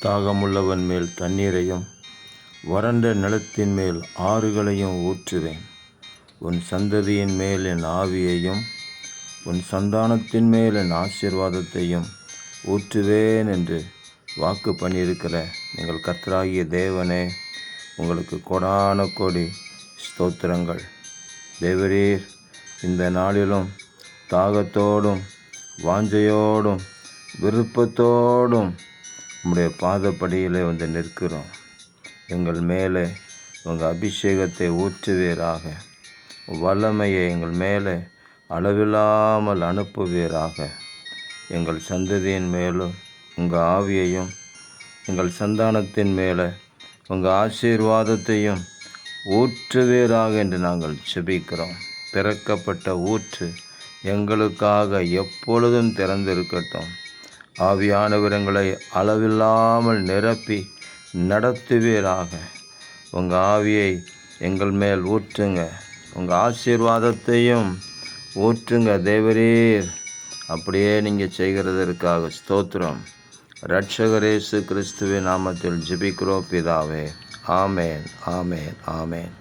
தாகமுள்ளவன் மேல் தண்ணீரையும் வறண்ட நிலத்தின் மேல் ஆறுகளையும் ஊற்றுவேன். உன் சந்ததியின் மேல் என் ஆவியையும் உன் சந்தானத்தின் மேல் என் ஆசீர்வாதத்தையும் ஊற்றுவேன் என்று வாக்கு பண்ணியிருக்கிற நீங்கள் கர்த்தராகிய தேவனே, உங்களுக்கு கோடான கோடி ஸ்தோத்திரங்கள். தேவரீர் இந்த நாளிலும் தாகத்தோடும் வாஞ்சையோடும் விருப்பத்தோடும் உம்முடைய பாதப்படியிலே வந்து நிற்கிறோம். எங்கள் மேலே உங்கள் அபிஷேகத்தை ஊற்றுவீராக. வல்லமையை எங்கள் மேலே அளவில்லாமல் அனுப்புவீராக. எங்கள் சந்ததியின் மேலும் உங்கள் ஆவியையும் எங்கள் சந்தானத்தின் மேலே உங்கள் ஆசீர்வாதத்தையும் ஊற்றுவீராக என்று நாங்கள் செபிக்கிறோம். திறக்கப்பட்ட ஊற்று எங்களுக்காக எப்பொழுதும் திறந்திருக்கட்டும். ஆவியானவர் எங்களை அளவில்லாமல் நிரப்பி நடத்துவீராக. உங்கள் ஆவியை எங்கள் மேல் ஊற்றுங்க, உங்கள் ஆசீர்வாதத்தையும் ஊற்றுங்க தேவரீர். அப்படியே நீங்கள் செய்கிறதற்காக ஸ்தோத்திரம். இரட்சகர் இயேசு கிறிஸ்துவின் நாமத்தில் ஜெபிக்கிறோம் பிதாவே. ஆமேன், ஆமேன், ஆமேன்.